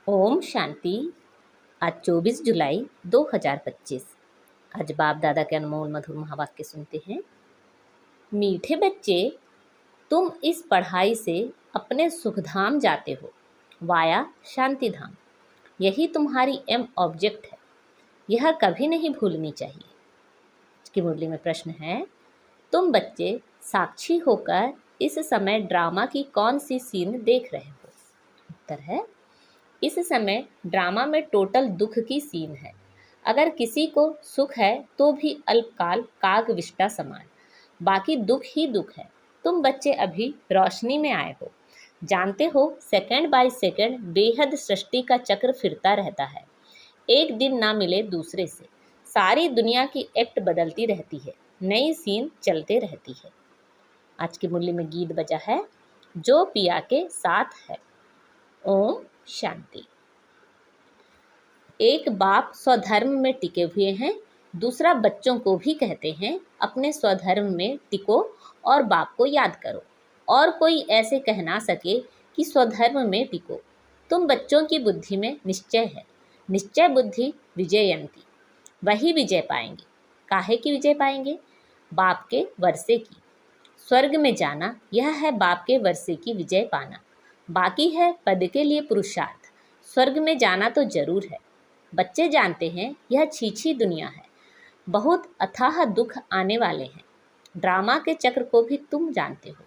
ओम शांति। आज 24 जुलाई 2025। आज बाप दादा के अनमोल मधुर महावाक्य सुनते हैं। मीठे बच्चे, तुम इस पढ़ाई से अपने सुखधाम जाते हो, वाया शांति धाम। यही तुम्हारी एम ऑब्जेक्ट है। यह कभी नहीं भूलनी चाहिए। इसकी मुरली में प्रश्न है, तुम बच्चे साक्षी होकर इस समय ड्रामा की कौन सी सीन देख रहे हो? उत्तर है, इस समय ड्रामा में टोटल दुख की सीन है। अगर किसी को सुख है तो भी अल्पकाल काग विष्टा समान, बाकी दुख ही दुख है। तुम बच्चे अभी रोशनी में आए हो। जानते हो, सेकंड बाय सेकंड बेहद सृष्टि का चक्र फिरता रहता है। एक दिन ना मिले दूसरे से। सारी दुनिया की एक्ट बदलती रहती है, नई सीन चलते रहती है। आज की मुरली में गीत बजा है, जो पिया के साथ है। ओम शांति। एक बाप स्वधर्म में टिके हुए हैं, दूसरा बच्चों को भी कहते हैं अपने स्वधर्म में टिको और बाप को याद करो। और कोई ऐसे कह ना सके कि स्वधर्म में टिको। तुम बच्चों की बुद्धि में निश्चय है। निश्चय बुद्धि विजयंती। वही विजय पाएंगे। काहे की विजय पाएंगे? बाप के वर्षे की। स्वर्ग में जाना, यह है बाप के वर्षे की विजय पाना। बाकी है पद के लिए पुरुषार्थ। स्वर्ग में जाना तो जरूर है। बच्चे जानते हैं यह छीछी दुनिया है, बहुत अथाह दुख आने वाले हैं। ड्रामा के चक्र को भी तुम जानते हो।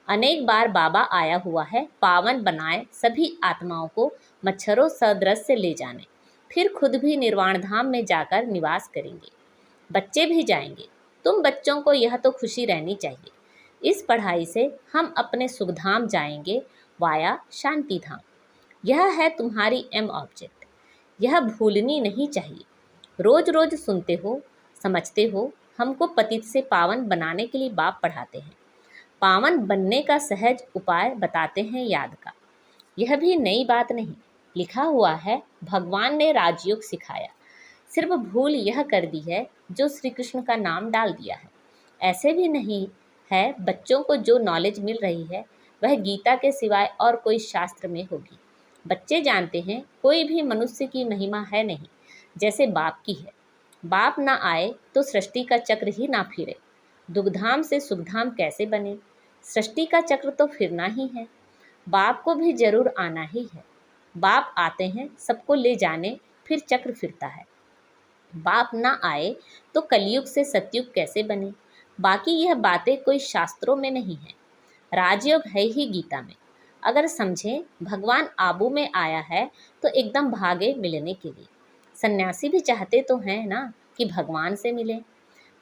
अनेक बार बाबा आया हुआ है पावन बनाए सभी आत्माओं को मच्छरों सदृश से ले जाने, फिर खुद भी निर्वाण धाम में जाकर निवास करेंगे। बच्चे भी जाएंगे। तुम बच्चों को यह तो खुशी रहनी चाहिए। इस पढ़ाई से हम अपने सुखधाम जाएंगे, वाया शांति धाम। यह है तुम्हारी एम ऑब्जेक्ट। यह भूलनी नहीं चाहिए। रोज रोज सुनते हो, समझते हो। हमको पतित से पावन बनाने के लिए बाप पढ़ाते हैं। पावन बनने का सहज उपाय बताते हैं याद का। यह भी नई बात नहीं, लिखा हुआ है। भगवान ने राजयोग सिखाया, सिर्फ भूल यह कर दी है जो श्री कृष्ण का नाम डाल दिया है। ऐसे भी नहीं है बच्चों को जो नॉलेज मिल रही है वह गीता के सिवाय और कोई शास्त्र में होगी। बच्चे जानते हैं कोई भी मनुष्य की महिमा है नहीं जैसे बाप की है। बाप ना आए तो सृष्टि का चक्र ही ना फिरे। दुखधाम से सुखधाम कैसे बने? सृष्टि का चक्र तो फिरना ही है। बाप को भी जरूर आना ही है। बाप आते हैं सबको ले जाने, फिर चक्र फिरता है। बाप ना आए तो कलयुग से सतयुग कैसे बने? बाकी यह बातें कोई शास्त्रों में नहीं है, राजयोग है ही गीता में। अगर समझें भगवान आबू में आया है तो एकदम भागे मिलने के लिए। सन्यासी भी चाहते तो हैं ना कि भगवान से मिले।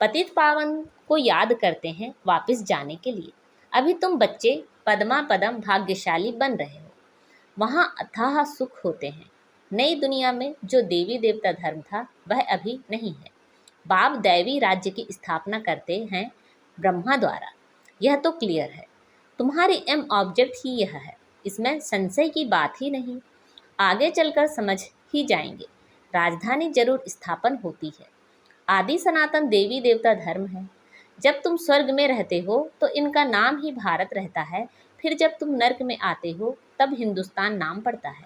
पतित पावन को याद करते हैं वापस जाने के लिए। अभी तुम बच्चे पदमा पदम भाग्यशाली बन रहे हो। वहाँ अथाह सुख होते हैं। नई दुनिया में जो देवी देवता धर्म था वह अभी नहीं है। बाप दैवी राज्य की स्थापना करते हैं ब्रह्मा द्वारा। यह तो क्लियर है। तुम्हारी एम ऑब्जेक्ट ही यह है, इसमें संशय की बात ही नहीं। आगे चलकर समझ ही जाएंगे। राजधानी जरूर स्थापन होती है। आदि सनातन देवी देवता धर्म है। जब तुम स्वर्ग में रहते हो तो इनका नाम ही भारत रहता है। फिर जब तुम नर्क में आते हो तब हिंदुस्तान नाम पड़ता है।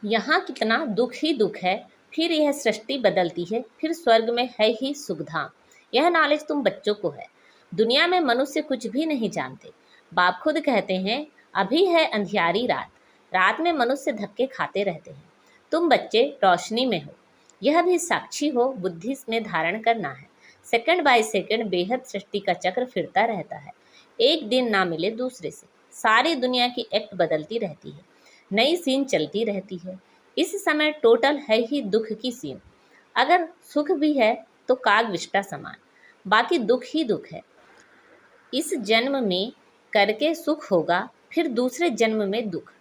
यहाँ कितना दुख ही दुख है। फिर यह सृष्टि बदलती है, फिर स्वर्ग में है ही सुखधाम। यह नॉलेज तुम बच्चों को है। दुनिया में मनुष्य कुछ भी नहीं जानते। बाप खुद कहते हैं अभी है अंधियारी रात। रात में मनुष्य धक्के खाते रहते हैं। तुम बच्चे रोशनी में हो। यह भी साक्षी हो, बुद्धि में धारण करना है। सेकंड बाय सेकंड बेहद सृष्टि का चक्र फिरता रहता है। एक दिन ना मिले दूसरे से। सारी दुनिया की एक्ट बदलती रहती है, नई सीन चलती रहती है। इस समय टोटल है ही दुख की सीन। अगर सुख भी है तो काग विष्टा समान, बाकी दुख ही दुख है। इस जन्म में करके सुख होगा, फिर दूसरे जन्म में दुख।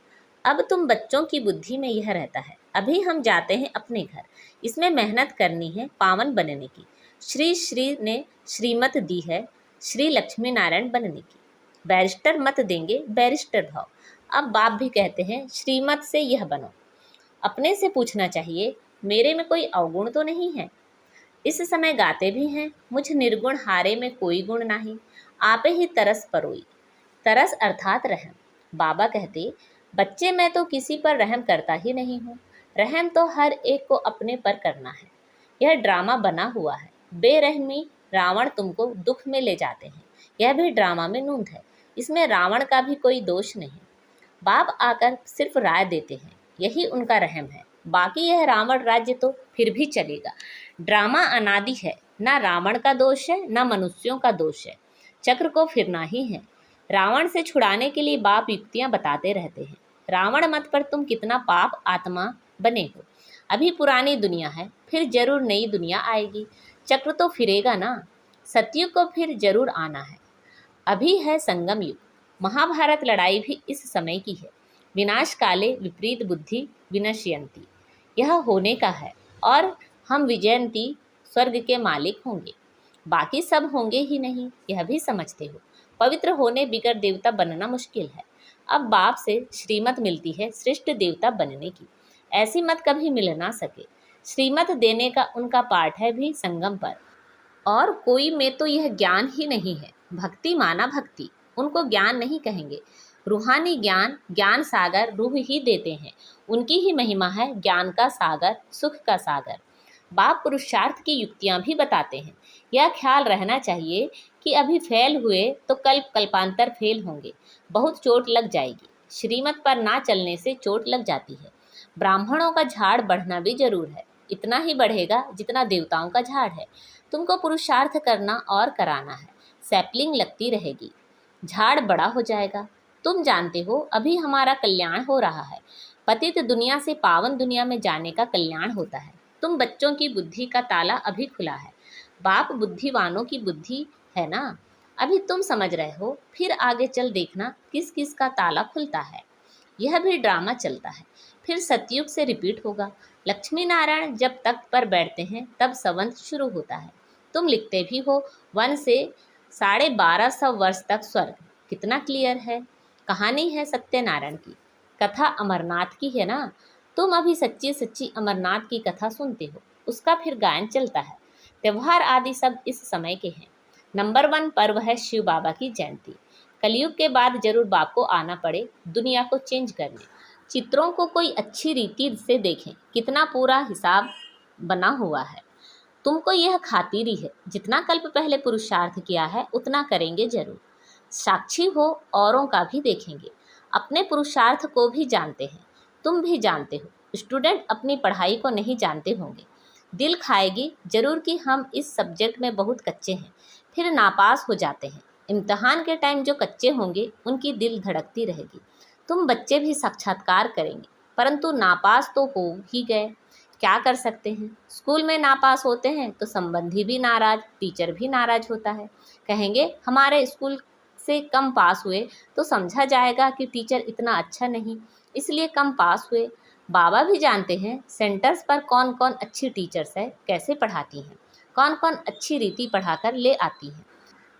अब तुम बच्चों की बुद्धि में यह रहता है अभी हम जाते हैं अपने घर। इसमें मेहनत करनी है पावन बनने की। श्री श्री ने श्रीमत दी है श्री लक्ष्मी नारायण बनने की। बैरिस्टर मत देंगे बैरिस्टर भाव। अब बाप भी कहते हैं श्रीमत से यह बनो। अपने से पूछना चाहिए मेरे में कोई अवगुण तो नहीं है? इस समय गाते भी हैं मुझ निर्गुण हारे में कोई गुण नहीं, आपे ही तरस परोई। तरस अर्थात रहम। बाबा कहते बच्चे मैं तो किसी पर रहम करता ही नहीं हूँ। रहम तो हर एक को अपने पर करना है। यह ड्रामा बना हुआ है। बेरहमी रावण तुमको दुख में ले जाते हैं। यह भी ड्रामा में नूंद है। इसमें रावण का भी कोई दोष नहीं। बाप आकर सिर्फ राय देते हैं, यही उनका रहम है। बाकी यह रावण राज्य तो फिर भी चलेगा। ड्रामा अनादि है, ना रावण का दोष है ना मनुष्यों का दोष है। चक्र को फिरना ही है। रावण से छुड़ाने के लिए बाप युक्तियां बताते रहते हैं। रावण मत पर तुम कितना पाप आत्मा बने हो। अभी पुरानी दुनिया है, फिर जरूर नई दुनिया आएगी। चक्र तो फिरेगा ना। सतयुग को फिर जरूर आना है। अभी है संगम युग। महाभारत लड़ाई भी इस समय की है। विनाश काले विपरीत बुद्धि विनश्यन्ति, यह होने का है। और हम विजयंती स्वर्ग के मालिक होंगे। बाकी सब होंगे ही नहीं, यह भी समझते हो। पवित्र होने बिगर देवता बनना मुश्किल है। अब बाप से श्रीमत मिलती है श्रेष्ठ देवता बनने की। ऐसी मत कभी मिल ना सके। श्रीमत देने का उनका पाठ है भी संगम पर। और कोई में तो यह ज्ञान ही नहीं है। भक्ति माना भक्ति, उनको ज्ञान नहीं कहेंगे। रूहानी ज्ञान, ज्ञान सागर रूह ही देते हैं। उनकी ही महिमा है ज्ञान का सागर, सुख का सागर। बाप पुरुषार्थ की युक्तियां भी बताते हैं। यह ख्याल रहना चाहिए कि अभी फेल हुए तो कल्प कल्पांतर फेल होंगे। बहुत चोट लग जाएगी। श्रीमत पर ना चलने से चोट लग जाती है। ब्राह्मणों का झाड़ बढ़ना भी जरूर है। इतना ही बढ़ेगा जितना देवताओं का झाड़ है। तुमको पुरुषार्थ करना और कराना है। सैपलिंग लगती रहेगी, झाड़ बड़ा हो जाएगा। तुम जानते हो अभी हमारा कल्याण हो रहा है। पतित दुनिया से पावन दुनिया में जाने का कल्याण होता है। तुम बच्चों की बुद्धि का ताला अभी खुला है। बाप बुद्धिवानों की बुद्धि है ना। अभी तुम समझ रहे हो, फिर आगे चल देखना किस किस का ताला खुलता है। यह भी ड्रामा चलता है। फिर सतयुग से रिपीट होगा। लक्ष्मी नारायण जब तख्त पर बैठते हैं तब संवत शुरू होता है। तुम लिखते भी हो 1 से 1250 वर्ष तक स्वर्ग। कितना क्लियर है। कहानी है सत्यनारायण की, कथा अमरनाथ की है ना। तुम अभी सच्ची सच्ची अमरनाथ की कथा सुनते हो। उसका फिर गायन चलता है। त्यौहार आदि सब इस समय के हैं। नंबर 1 पर्व है शिव बाबा की जयंती। कलयुग के बाद जरूर बाप को आना पड़े दुनिया को चेंज करने। चित्रों को कोई अच्छी रीति से देखें, कितना पूरा हिसाब बना हुआ है। तुमको यह खातिरी है, जितना कल्प पहले पुरुषार्थ किया है उतना करेंगे जरूर। साक्षी हो, औरों का भी देखेंगे। अपने पुरुषार्थ को भी जानते हैं। तुम भी जानते हो। स्टूडेंट अपनी पढ़ाई को नहीं जानते होंगे। दिल खाएगी जरूर कि हम इस सब्जेक्ट में बहुत कच्चे हैं, फिर नापास हो जाते हैं। इम्तहान के टाइम जो कच्चे होंगे उनकी दिल धड़कती रहेगी। तुम बच्चे भी साक्षात्कार करेंगे, परंतु नापास तो हो ही गए। क्या कर सकते हैं। स्कूल में नापास होते हैं तो संबंधी भी नाराज, टीचर भी नाराज होता है। कहेंगे हमारे स्कूल से कम पास हुए तो समझा जाएगा कि टीचर इतना अच्छा नहीं, इसलिए कम पास हुए। बाबा भी जानते हैं सेंटर्स पर कौन कौन अच्छी टीचर्स है, कैसे पढ़ाती हैं, कौन कौन अच्छी रीति पढ़ाकर ले आती हैं।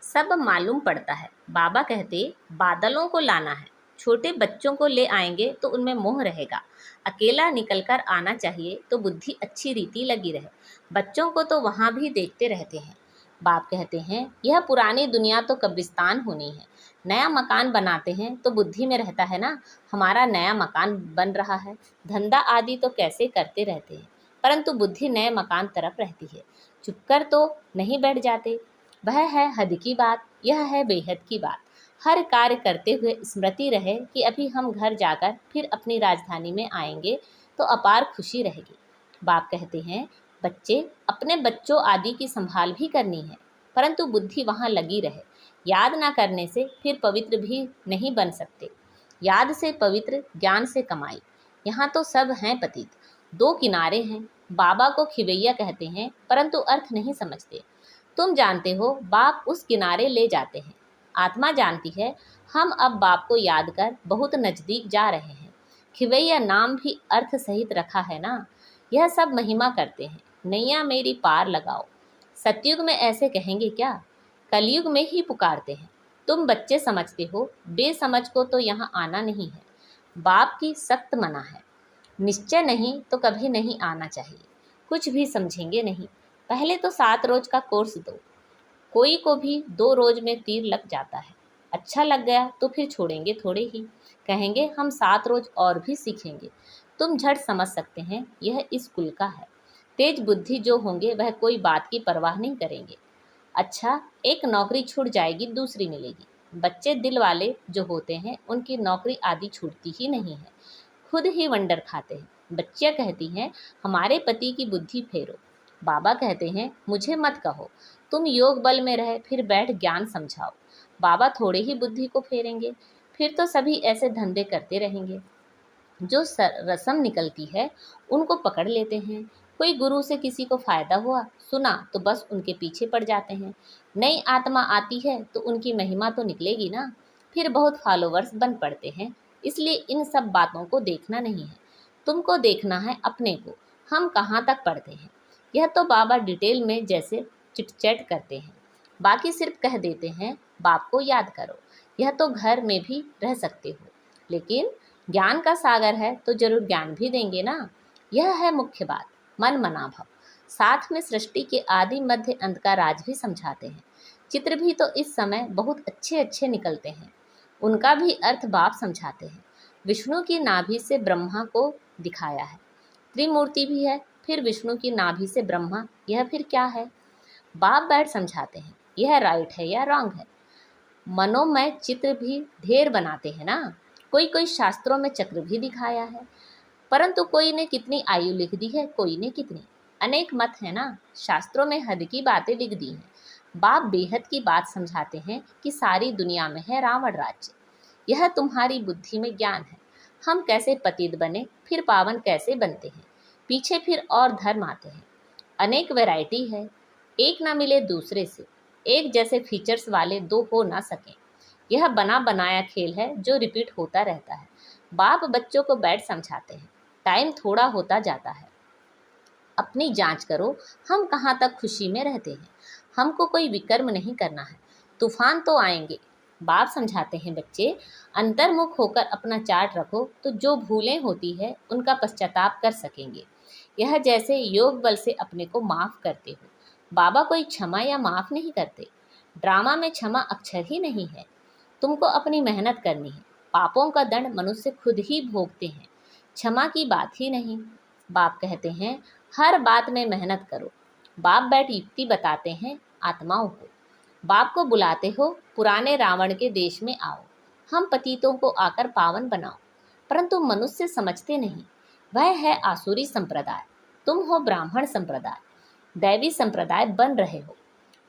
सब मालूम पड़ता है। बाबा कहते बादलों को लाना है, छोटे बच्चों को ले आएंगे तो उनमें मोह रहेगा। अकेला निकलकर आना चाहिए तो बुद्धि अच्छी रीति लगी रहे। बच्चों को तो वहाँ भी देखते रहते हैं। बाप कहते हैं यह पुरानी दुनिया तो कब्रिस्तान होनी है। नया मकान बनाते हैं तो बुद्धि में रहता है ना, हमारा नया मकान बन रहा है। धंधा आदि तो कैसे करते रहते हैं, परंतु बुद्धि नए मकान तरफ रहती है। चुपकर तो नहीं बैठ जाते। वह है हद की बात, यह है बेहद की बात। हर कार्य करते हुए स्मृति रहे कि अभी हम घर जाकर फिर अपनी राजधानी में आएंगे तो अपार खुशी रहेगी। बाप कहते हैं बच्चे अपने बच्चों आदि की संभाल भी करनी है, परंतु बुद्धि वहाँ लगी रहे। याद ना करने से फिर पवित्र भी नहीं बन सकते। याद से पवित्र, ज्ञान से कमाई। यहाँ तो सब हैं पतित। 2 किनारे हैं। बाबा को खिवैया कहते हैं, परंतु अर्थ नहीं समझते। तुम जानते हो बाप उस किनारे ले जाते हैं। आत्मा जानती है हम अब बाप को याद कर बहुत नज़दीक जा रहे हैं। खिवैया नाम भी अर्थ सहित रखा है ना। यह सब महिमा करते हैं, नैया मेरी पार लगाओ। सतयुग में ऐसे कहेंगे क्या, कलयुग में ही पुकारते हैं। तुम बच्चे समझते हो, बेसमझ को तो यहाँ आना नहीं है। बाप की सख्त मना है। निश्चय नहीं तो कभी नहीं आना चाहिए। कुछ भी समझेंगे नहीं। पहले तो 7 रोज का कोर्स दो। कोई को भी 2 रोज में तीर लग जाता है। अच्छा लग गया तो फिर छोड़ेंगे थोड़े ही। कहेंगे हम 7 रोज और भी सीखेंगे। तुम झट समझ सकते हैं यह इस कुल का है। तेज बुद्धि जो होंगे वह कोई बात की परवाह नहीं करेंगे। अच्छा, एक नौकरी छूट जाएगी, दूसरी मिलेगी। बच्चे दिल वाले जो होते हैं उनकी नौकरी आदि छूटती ही नहीं है, खुद ही वंडर खाते हैं। बच्चियां कहती हैं हमारे पति की बुद्धि फेरो। बाबा कहते हैं मुझे मत कहो, तुम योग बल में रहे फिर बैठ ज्ञान समझाओ। बाबा थोड़े ही बुद्धि को फेरेंगे, फिर तो सभी ऐसे धंधे करते रहेंगे। जो रसम निकलती है उनको पकड़ लेते हैं। कोई गुरु से किसी को फायदा हुआ सुना तो बस उनके पीछे पड़ जाते हैं। नई आत्मा आती है तो उनकी महिमा तो निकलेगी ना, फिर बहुत फॉलोवर्स बन पड़ते हैं। इसलिए इन सब बातों को देखना नहीं है, तुमको देखना है अपने को, हम कहाँ तक पढ़ते हैं। यह तो बाबा डिटेल में जैसे चिटचैट करते हैं, बाकी सिर्फ कह देते हैं बाप को याद करो। यह तो घर में भी रह सकते हो, लेकिन ज्ञान का सागर है तो जरूर ज्ञान भी देंगे ना। यह है मुख्य बात, मन मना भाव। साथ में सृष्टि के आदि मध्य अंत का राज भी समझाते हैं। चित्र भी तो इस समय बहुत अच्छे अच्छे निकलते हैं, उनका भी अर्थ बाप समझाते हैं। विष्णु की नाभि से ब्रह्मा को दिखाया है, त्रिमूर्ति भी है, फिर विष्णु की नाभि से ब्रह्मा, यह फिर क्या है? बाप बैठ समझाते हैं यह राइट है या रॉन्ग है। मनोमय चित्र भी ढेर बनाते हैं ना। कोई कोई शास्त्रों में चक्र भी दिखाया है, परंतु कोई ने कितनी आयु लिख दी है, कोई ने कितनी। अनेक मत है ना, शास्त्रों में हद की बातें लिख दी हैं। बाप बेहद की बात समझाते हैं कि सारी दुनिया में है रावण राज्य। यह तुम्हारी बुद्धि में ज्ञान है। हम कैसे पतित बने, फिर पावन कैसे बनते हैं, पीछे फिर और धर्म आते हैं। अनेक वैरायटी है, एक ना मिले दूसरे से। एक जैसे फीचर्स वाले दो हो ना सकें। यह बना बनाया खेल है जो रिपीट होता रहता है। बाप बच्चों को बैठ समझाते हैं, टाइम थोड़ा होता जाता है, अपनी जांच करो हम कहाँ तक खुशी में रहते हैं। हमको कोई विकर्म नहीं करना है, तूफान तो आएंगे। बाप समझाते हैं बच्चे, अंतर्मुख होकर अपना चार्ट रखो तो जो भूलें होती है उनका पश्चाताप कर सकेंगे। यह जैसे योग बल से अपने को माफ़ करते हो। बाबा कोई क्षमा या माफ़ नहीं करते, ड्रामा में क्षमा अक्षर ही नहीं है। तुमको अपनी मेहनत करनी है, पापों का दंड मनुष्य खुद ही भोगते हैं, क्षमा की बात ही नहीं। बाप कहते हैं हर बात में मेहनत करो। बाप बैठ युक्ति बताते हैं आत्माओं को। बाप को बुलाते हो पुराने रावण के देश में आओ, हम पतितों को आकर पावन बनाओ। परंतु मनुष्य समझते नहीं, वह है आसुरी संप्रदाय, तुम हो ब्राह्मण संप्रदाय, दैवी संप्रदाय बन रहे हो।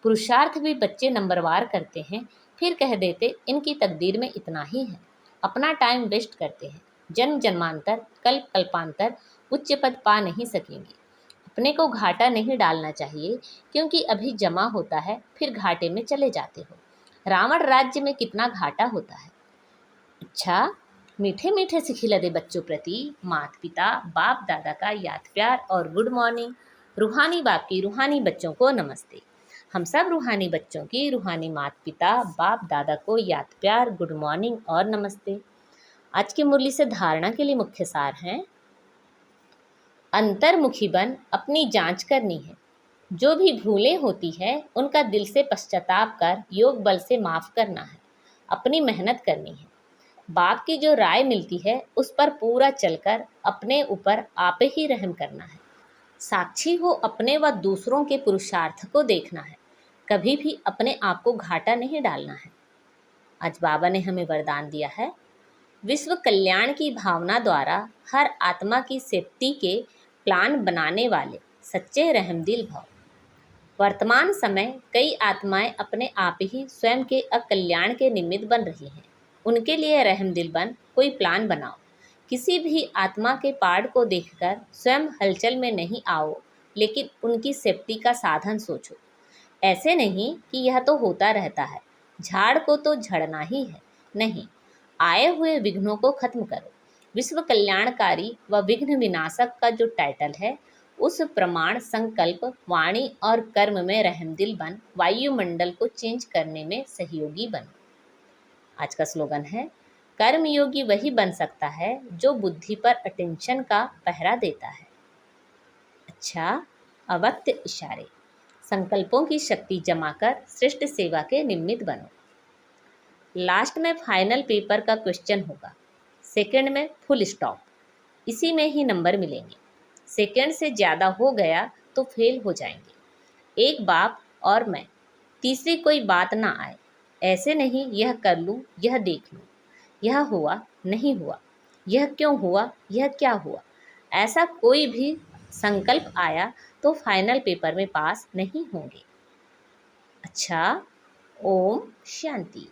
पुरुषार्थ भी बच्चे नंबरवार करते हैं, फिर कह देते इनकी तकदीर में इतना ही है। अपना टाइम वेस्ट करते हैं, जन्म जन्मांतर कल्प कल्पांतर उच्च पद पा नहीं सकेंगे। अपने को घाटा नहीं डालना चाहिए, क्योंकि अभी जमा होता है फिर घाटे में चले जाते हो। रावण राज्य में कितना घाटा होता है। अच्छा, मीठे मीठे से खिला दे बच्चों प्रति माता पिता बाप दादा का याद प्यार और गुड मॉर्निंग। रूहानी बाप की रूहानी बच्चों को नमस्ते। हम सब रूहानी बच्चों की रूहानी माता पिता बाप दादा को याद प्यार, गुड मॉर्निंग और नमस्ते। आज की मुरली से धारणा के लिए मुख्य सार हैं, अंतर्मुखी बन अपनी जांच करनी है। जो भी भूलें होती है उनका दिल से पश्चाताप कर योग बल से माफ़ करना है, अपनी मेहनत करनी है। बाप की जो राय मिलती है उस पर पूरा चलकर अपने ऊपर आप ही रहम करना है। साक्षी हो अपने व दूसरों के पुरुषार्थ को देखना है, कभी भी अपने आप को घाटा नहीं डालना है। आज बाबा ने हमें वरदान दिया है, विश्व कल्याण की भावना द्वारा हर आत्मा की सेफ्टी के प्लान बनाने वाले सच्चे रहमदिल भव। वर्तमान समय कई आत्माएं अपने आप ही स्वयं के अकल्याण के निमित्त बन रही हैं। उनके लिए रहमदिल बन कोई प्लान बनाओ। किसी भी आत्मा के पार्ट को देखकर स्वयं हलचल में नहीं आओ, लेकिन उनकी सेफ्टी का साधन सोचो। ऐसे नहीं कि यह तो होता रहता है, झाड़ को तो झड़ना ही है, नहीं, आए हुए विघ्नों को खत्म करो। विश्व कल्याणकारी व विघ्न विनाशक का जो टाइटल है, उस प्रमाण संकल्प वाणी और कर्म में रहमदिल बन वायुमंडल को चेंज करने में सहयोगी बनो। आज का स्लोगन है, कर्मयोगी वही बन सकता है जो बुद्धि पर अटेंशन का पहरा देता है। अच्छा, अवक्त इशारे, संकल्पों की शक्ति जमाकर श्रेष्ठ सेवा के निमित्त बनो। लास्ट में फाइनल पेपर का क्वेश्चन होगा, सेकंड में फुल स्टॉप। इसी में ही नंबर मिलेंगे। सेकंड से ज़्यादा हो गया तो फेल हो जाएंगे। एक बाप और मैं, तीसरी कोई बात ना आए। ऐसे नहीं यह कर लूँ, यह देख लूँ, यह हुआ नहीं हुआ, यह क्यों हुआ, यह क्या हुआ, ऐसा कोई भी संकल्प आया तो फाइनल पेपर में पास नहीं होंगे। अच्छा, ओम शांति।